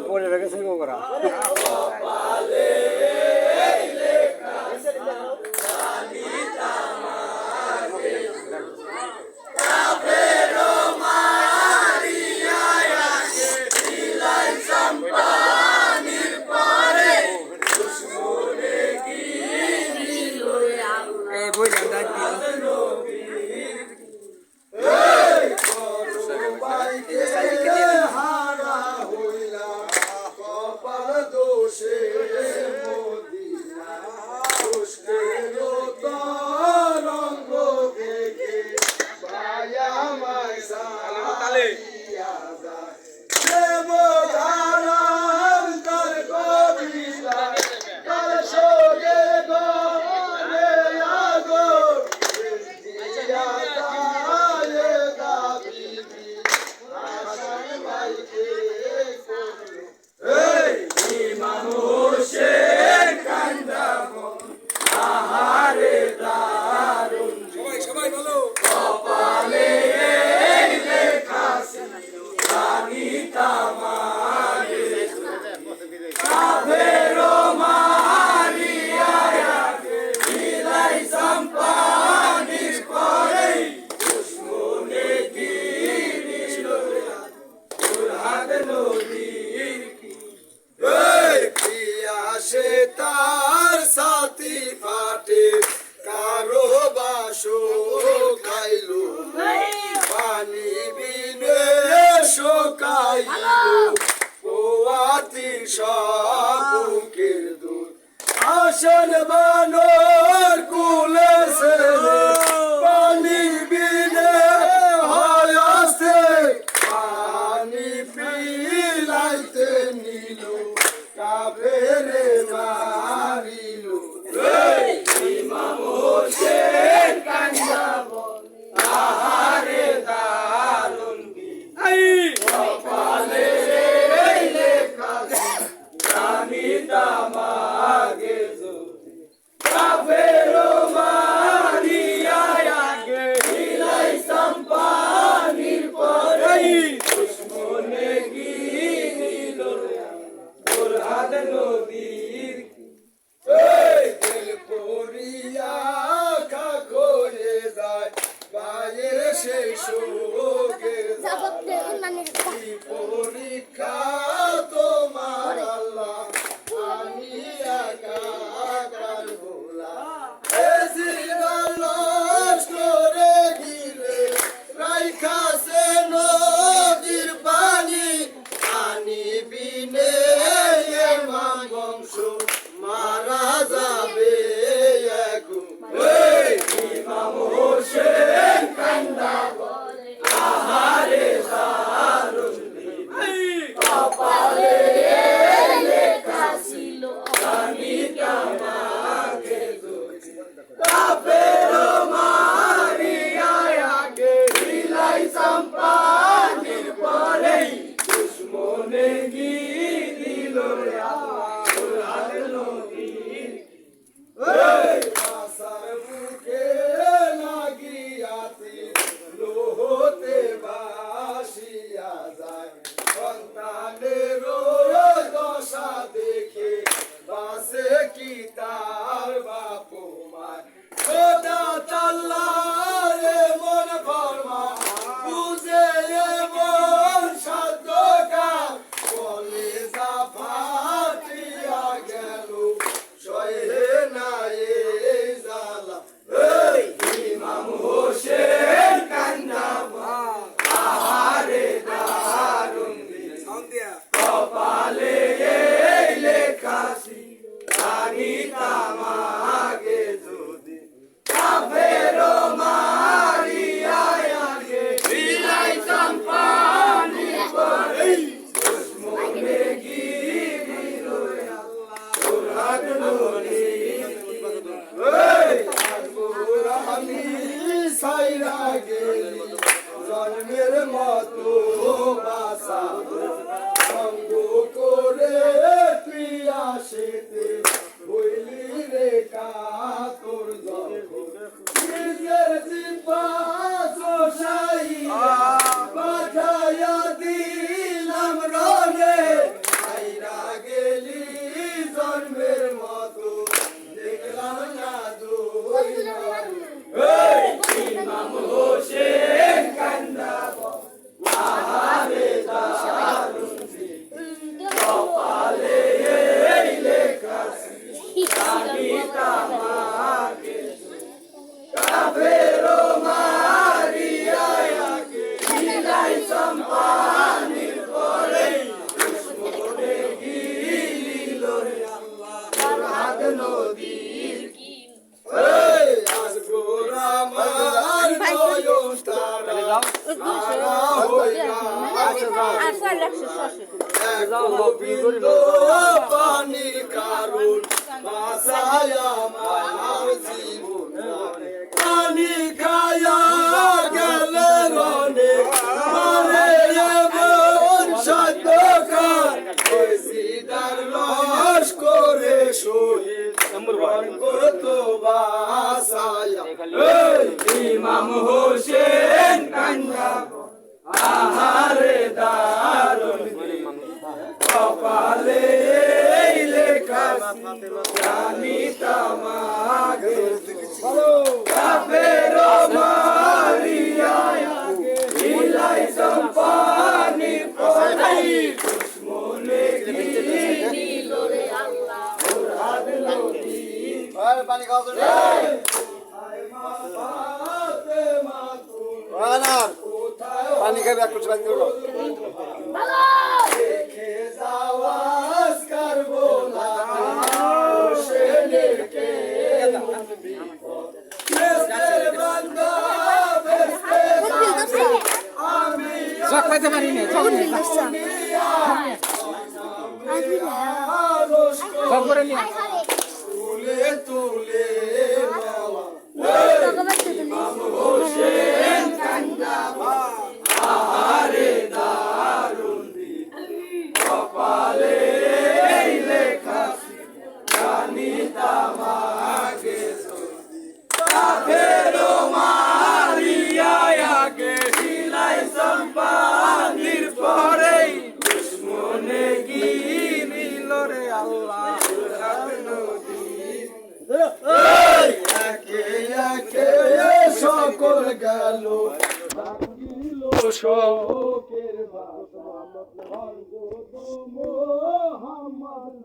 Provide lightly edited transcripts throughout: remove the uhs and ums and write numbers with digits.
পরে রেখেছে করা তার সাথী ফাটে কারো বাসো খাইলো পানি বিনে শোকাইলো পোয়াতি সবুকের দুধ আসন বানর কুলেছে পানি বিনে হয় আসে পানি পিলাইতে নিল কাফেরে মারিলো ইমাম হোসেন কান্দা বলে আহারে দারুন কপালে লেখা জানি তামাগে কাফেরো মারিয়া আগে হিলাই সম্পানির পরে দুশ্মনে গিনিল হাত নদীর তেল পরিয়া খা করে যায় বাইরে সেই শোকের পরীক্ষা তোমার আল্লাহ আমি একা ভোলা করে গিরে রাইখাছে নদীর পানি পানি বিনে বংশ মারা যাবে ইমাম হোসেন কান্দা বলে আহারে দারুন গোবিন্দ পানির কারণ বাসায় আমার জীবন পানি খায়া গেলে রনে মরে এমন সত্য খান সিদার রস করে শহীদ কত বাসায় ইমাম হোসেন কান্না আহারে দারুন কপালে লেখা জানি তামাকে কাফের মারিয়া ইলাই সম্পানি পড়াই দুশ্মনে গিনিল রে আল্লাহ মুরাদ নবী আরে পানি খাও তো পানি খাবে একটু পানি দেবো দেখে যাওয়াজ করবো না হোসেনের কে বেস্তের বান্দা বেস্তে আমি পাইতে পারি না তুলে তুলে ইমাম হোসেন কান্দা আহারে দারুন কপালে লেখা জানি তামাকে কাফের মারিয়া আগে হিলাই সম্পানির পরে দুশ্মনে গিনিল রে আল্লাহ একে একে সকল গেল শোকের মোহাম্মদ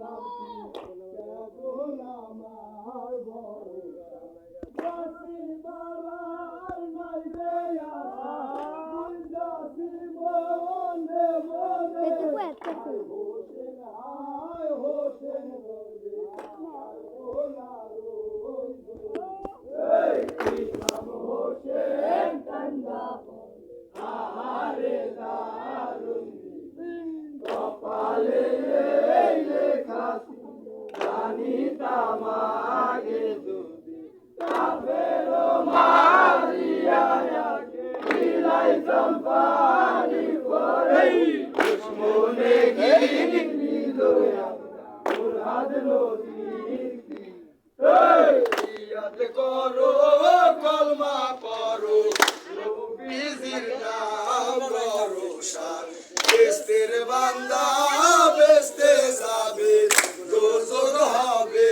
কপালে লেখা জানি তামাকে যদি কাফের মারিয়া ইলাই সম্পানি করে দুশ্মনে গিনিল মুরাদ নবী ইয়াদ করো কলমা পড়ো নবীজির নাম করো শান বেস্তের বান্দা বেস্তে যাবে দোজখ হবে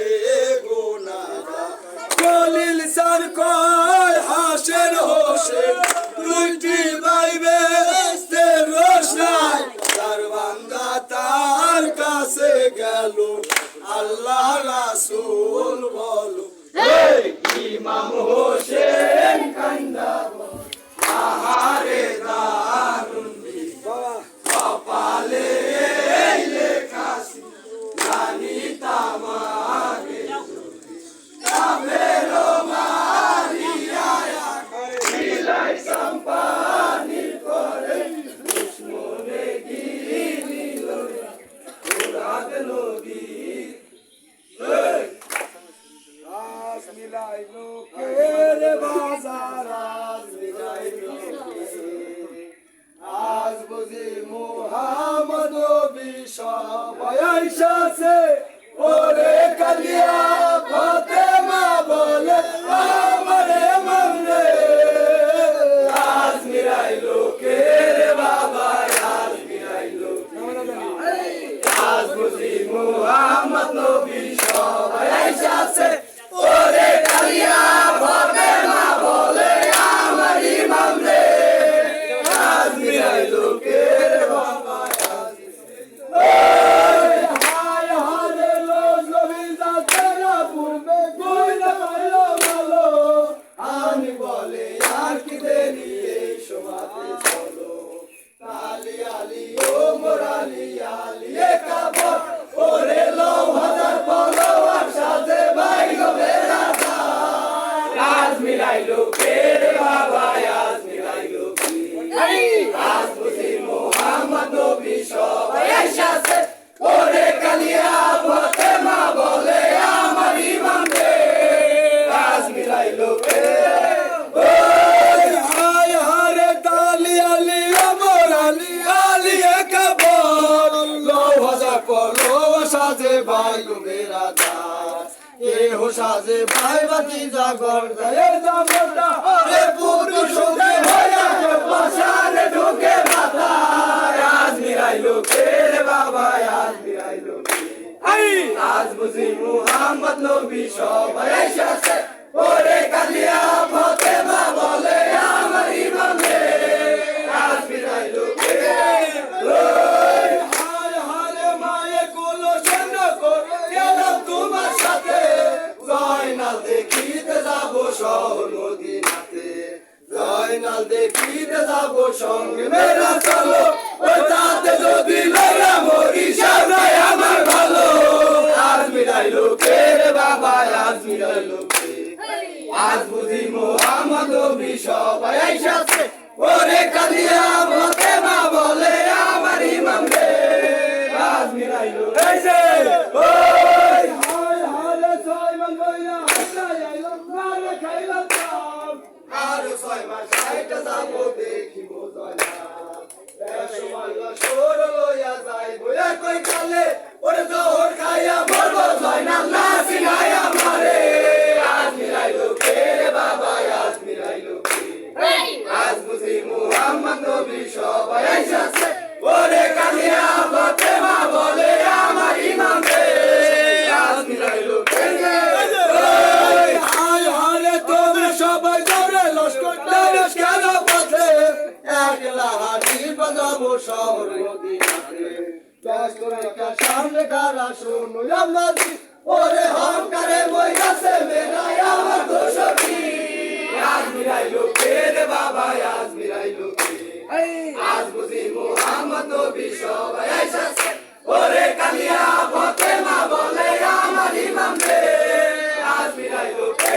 গুনাহগার কলিল সার কয় হাসেন হোসেন দুইটি ভাই বেস্তের রোশনাই তার বান্দা তার কাছে গেল আল্লাহ রাসূল বলো ইমাম হোসেন কান্দা আহারে দারুন কপালে লেখা জানি তামাকে কাফের মারিয়া ইলাই সম্পানি করে দুশ্মনে গিনিল মুরাদ নবী আজ মিলাইলো কে বাজার আজ মিলাইলো আজ বুঝি মুহাম্মদ সবাই আইসাছে ওরে কালিয়া ফাতেমা বলে আমারে মামরে আজ মিলাইলো কে রে বাবা আজ মিলাইলো আজ বুঝি মুহাম্মদ নবী সবাই আইসাছে ওরে কালিয়া ফাতেমা বলে আমারে মামরে আজ মিলাইলো কে রে বাবা হায় হায় লো জমি যাতে না পূর্বে সাজে ভাই বাতি জাগর গায়ে জাগরটা ওরে পুরো সুখে হইয়া পাশারে ঢুকে মাথা আজ মিরাইলো কে রে বাবা আজ মিরাইলো কে আজ বুঝি মুহাম্মদ নবী সবাই এসেছে ওরে কালিয়া ফাতেমা বলে আমার ইমাম রে আজ মিরাইলো কে ওই হায় হায় মায়ে কোলো সন্ন করে গেলাম তোমার সাথে জয়নাল দেখিতে যাবো শহর মদিনাতে জয়নাল দেখিতে যাবো সঙ্গে মেরা চলো ওই তাতে যদি লইয়া মরি সবাই আমার ভালো আজ মিলাইলো কে রে বাবা আজ মিলাইলো কে আজ বুঝি মুহাম্মদ নবী সবাই এসেছে ওরে কালিয়া ফাতেমা বলে আমার ইমাম রে আজ মিলাইলো এই যে ওই হায় হায় ছয় মান বইনা হাসা আইলো মারে খাইলাম আর ছয় মাস সাইটা যাবো দেখিব জয়না সময় সর লইয়া যাই বইয়া কই কালে ওরে জোর খাইয়া মরবো জয়না না সিনাই আমারে আজ মিলাইলো কে রে বাবা আজ মিলাইলো কে আজ বুঝি মুহাম্মদ নবী সবাই এসেছে ওরে কালিয়া ফাতেমা বলে আমার ইমাম রে আজ মিলাইলো কে ওই হায় হায় তোমরা সবাই দৌড়ে লস্কর দাঁড়াস কেন পথে একলা হাতি বাজাবো শহর মদিনাতে দশ টাকা সামনে কারা শোনো আমার ওরে হংকারে মই গাছে মেরাই আমার দোষী আজ মিলাইলো কে রে বাবা আজ মিলাইলো কে আজ বুঝি মুহাম্মদ নবী সবাই এসেছে ওরে কালিয়া ফাতেমা বলে আমার ইমাম রে আজ মিলাইলো কে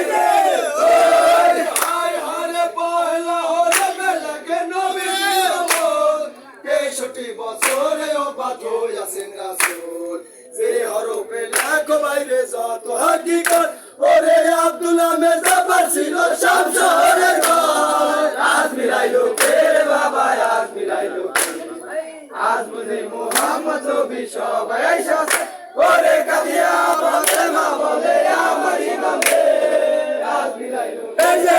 ওই হায় হায় পয়লা হলে বেলাকে নবী আমল ৬৩ বছরে ওফাত হইয়াছেন রাসূল যে হরফে লেখো বাইরে যত হাকিকত ওরে আব্দুল আহমেদ জাফর ছিল সব শহরের ঘর আজ মিলাইলো কে রে বাবা আজ মিলাইলো কে আজ বুঝি মুহাম্মদ নবী সবাই এসেছে ওরে কালিয়া ফাতেমা বলে আমার ইমাম রে আজ মিলাইলো এই যে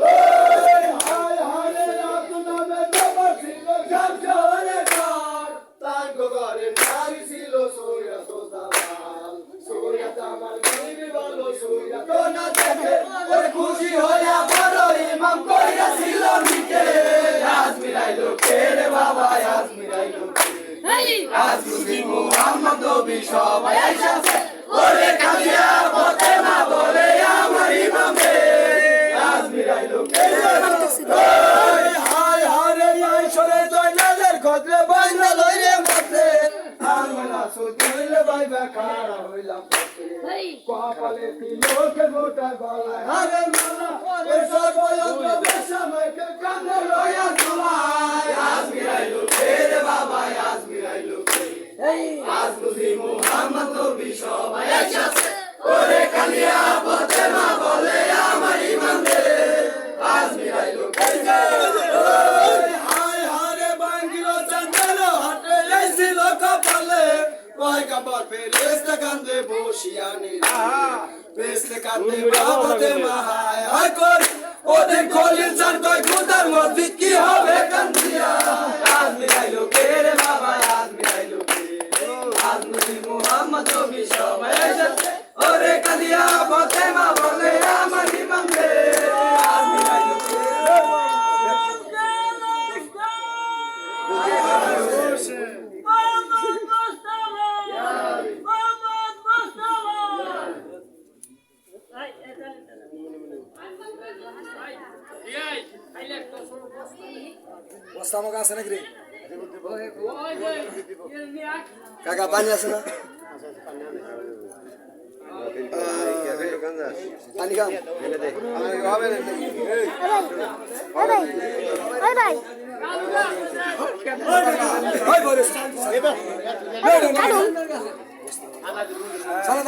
ওই হায় হায় আব্দুল আহমেদ জাফর ছিল সব শহরের ঘর তার ঘরে নারী ছিল সূরা সোজামান সূরা জামাল বিবি বলো সূরা তো না দেখে ওরে খুশি হইয়া বড় ইমাম কইরাছিল মিটে আজ মিলাইলো কে রে বাবা আজ মিলাইলো কে আজ বুঝি মুহাম্মদ নবী সবাই এসেছে ওরে কালিয়া ফাতেমা বলে আমার ইমাম রে আজ মিলাইলো কে ওই হায় হায় এই সরে জয়নালের খোঁজে বাইনা লইরে মাঠে আমরা সুদিলে বাইবা খাড়া হইলাম কপালে তিলকে গোটা গলায় আরে মালা ওই সর্বয়ন্ত্র বেশামাইকে কাঁধে লইয়া ঝুলায় আজ মিলাইলো কে রে বাবা আজ মিলাইলো কে আজ বুঝি মুহাম্মদ নবী সবাই এসেছে ওরে কালিয়া ফাতেমা বলে আমার ইমাম রে আজ মিলাইলো কে ওই হায় হায় বাঙ্গিলো চন্দন হাটে এসিল কপালে ওই কাপড় ফেরেশতা কান্দে বসিয়ানি ফেরেশতা কান্দে ফাতেমা হায় হায় কর ওদের খলিল চান কই খুদার মসজিদ কি হবে কান্দিয়া আজ মিলাইলো কে রে বাবা আজ মিলাইলো কে আজ বুঝি মুহাম্মদ নবী সবাই এসেছে ওরে কালিয়া ফাতেমা বলে আমার ইমাম রে আজ মিলাইলো কে বস্তা আমাকে আছে নাকি রে কাকা পানি আছে না পানি খাম সালাম